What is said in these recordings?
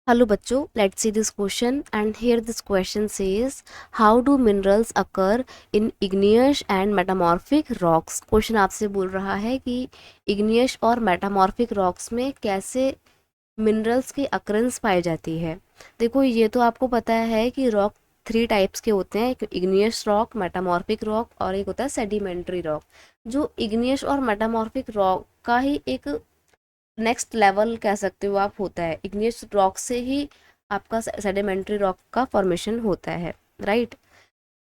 Hello बच्चों, let's see this question and here this question says how do minerals occur in igneous and metamorphic rocks। Question आपसे बोल रहा है कि igneous और metamorphic rocks में कैसे मिनरल्स की अकरेंस पाई जाती है। देखो ये तो आपको पता है कि रॉक 3 टाइप्स के होते हैं, एक इग्नियस रॉक, मेटामॉर्फिक रॉक और एक होता है सेडिमेंट्री रॉक। जो इग्नियस और मेटामॉर्फिक रॉक का ही एक नेक्स्ट लेवल कह सकते हो आप होता है, इग्नियस रॉक से ही आपका सेडिमेंट्री रॉक का फॉर्मेशन होता है, राइट।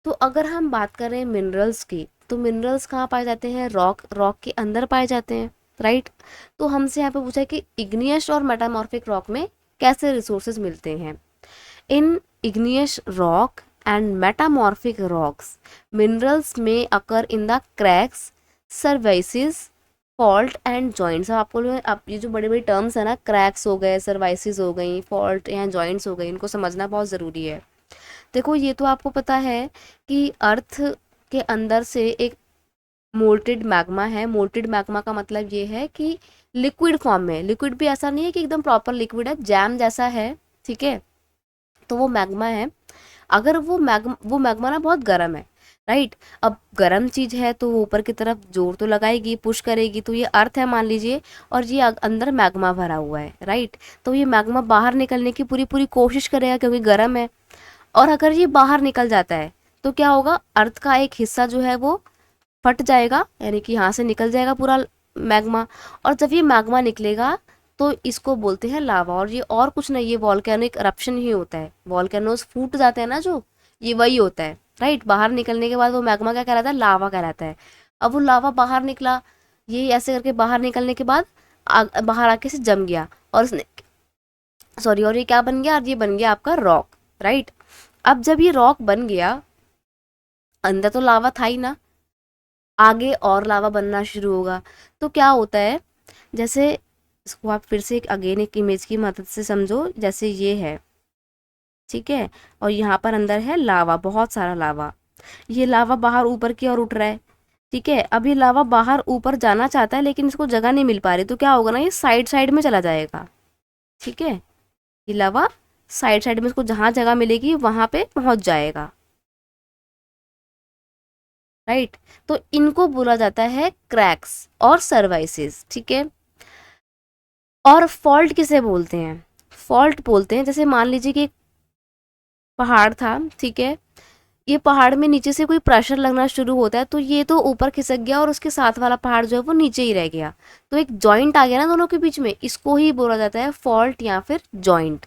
तो अगर हम बात करें मिनरल्स की, तो मिनरल्स कहाँ पाए जाते हैं? रॉक रॉक के अंदर पाए जाते हैं, राइट। तो हमसे यहाँ पे पूछा है कि इग्नियस और मेटामॉर्फिक रॉक में कैसे रिसोर्सेज मिलते हैं। In igneous rock and metamorphic rocks minerals may occur in the cracks, crevices, fault and joints. आप ये जो बड़ी बड़ी टर्म्स है ना, क्रैक्स हो गए, सर्वाइसिस हो गई, फॉल्ट या जॉइंट्स हो गई, इनको समझना बहुत ज़रूरी है। देखो ये तो आपको पता है कि अर्थ के अंदर से एक मोल्टेड मैग्मा है। मोल्टेड मैग्मा का मतलब ये है कि लिक्विड फॉर्म में, लिक्विड भी ऐसा नहीं है कि एकदम प्रॉपर लिक्विड है, जैम जैसा है, ठीक है। तो वो मैग्मा है। अगर वो मैग्मा ना बहुत गर्म है, राइट। अब गर्म चीज़ है तो वो ऊपर की तरफ जोर तो लगाएगी, पुश करेगी। तो ये अर्थ है मान लीजिए, और ये अंदर मैग्मा भरा हुआ है, राइट। तो ये मैग्मा बाहर निकलने की पूरी पूरी कोशिश करेगा क्योंकि गर्म है। और अगर ये बाहर निकल जाता है तो क्या होगा? अर्थ का एक हिस्सा जो है वो फट जाएगा, यानी कि यहाँ से निकल जाएगा पूरा मैग्मा। और जब ये मैग्मा निकलेगा तो इसको बोलते हैं लावा। और ये और कुछ नहीं, ये वॉल्केनिक eruption ही होता है। वॉल्केनोज फूट जाते हैं ना जो, ये वही होता है, राइट। बाहर निकलने के बाद वो मैग्मा क्या कहलाता है? लावा कहलाता है। अब वो लावा बाहर निकला, ये ऐसे करके बाहर निकलने के बाद बाहर आके से जम गया, और उसने सॉरी, और ये क्या बन गया? और ये बन गया आपका रॉक, राइट। अब जब ये रॉक बन गया, अंदर तो लावा था ही ना, आगे और लावा बनना शुरू होगा। तो क्या होता है, जैसे इसको आप फिर से एक अगेन एक इमेज की मदद से समझो। जैसे ये है, ठीक है, और यहाँ पर अंदर है लावा, बहुत सारा लावा। ये लावा बाहर ऊपर की ओर उठ रहा है, ठीक है। अब ये लावा बाहर ऊपर जाना चाहता है लेकिन इसको जगह नहीं मिल पा रही, तो क्या होगा ना, ये साइड साइड में चला जाएगा, ठीक है। ये लावा साइड साइड में, इसको जहाँ जगह मिलेगी वहाँ पे पहुँच जाएगा, राइट। तो इनको बोला जाता है क्रैक्स और सर्वाइसिस, ठीक है। और फॉल्ट किसे बोलते हैं? फॉल्ट बोलते हैं, जैसे मान लीजिए कि एक पहाड़ था, ठीक है। ये पहाड़ में नीचे से कोई प्रेशर लगना शुरू होता है, तो ये तो ऊपर खिसक गया और उसके साथ वाला पहाड़ जो है वो नीचे ही रह गया। तो एक जॉइंट आ गया ना दोनों के बीच में, इसको ही बोला जाता है फॉल्ट या फिर joint.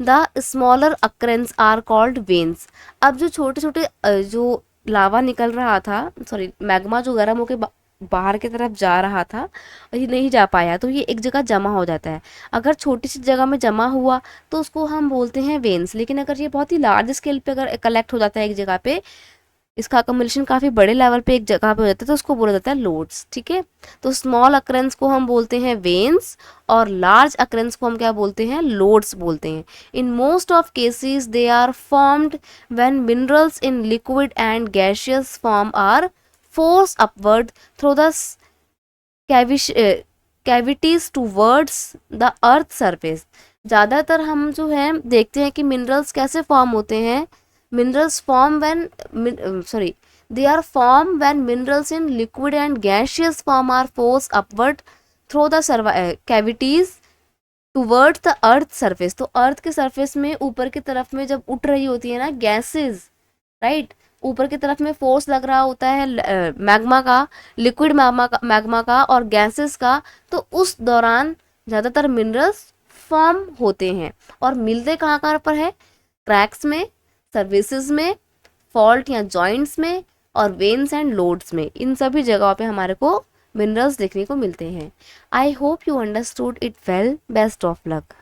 The smaller occurrences are called veins. अब जो छोटे छोटे जो लावा निकल रहा था, सॉरी मैग्मा जो गर्म होके बाहर की तरफ जा रहा था, ये नहीं जा पाया, तो ये एक जगह जमा हो जाता है। अगर छोटी सी जगह में जमा हुआ तो उसको हम बोलते हैं वेन्स। लेकिन अगर ये बहुत ही लार्ज स्केल पे अगर कलेक्ट हो जाता है एक जगह पे, इसका अकोमोडेशन काफ़ी बड़े लेवल पे एक जगह पे हो जाता है, तो उसको बोला जाता है लोड्स, ठीक है। तो स्मॉल अक्रेंस को हम बोलते हैं वेन्स, और लार्ज अक्रेंस को हम क्या बोलते हैं? लोड्स बोलते हैं। In most of cases they are formed when minerals in liquid and gaseous form are forced upward through the cavities towards the earth surface. ज़्यादातर हम जो है देखते हैं कि मिनरल्स कैसे फॉर्म होते हैं। Minerals form when sorry they are formed when minerals in liquid and gaseous form are forced upward through the cavities towards the earth surface। तो अर्थ के सरफेस में ऊपर की तरफ में जब उठ रही होती है ना गैसेस, राइट, ऊपर की तरफ में फोर्स लग रहा होता है मैग्मा का, लिक्विड मैग्मा का और गैसेस का, तो उस दौरान ज़्यादातर मिनरल्स फॉर्म होते हैं। और मिलते कहाँ कहाँ पर है? क्रैक्स में, सर्विसेज में, फॉल्ट या जॉइंट्स में, और वेन्स एंड लोड्स में। इन सभी जगहों पे हमारे को मिनरल्स देखने को मिलते हैं। I hope you understood it well. Best of luck.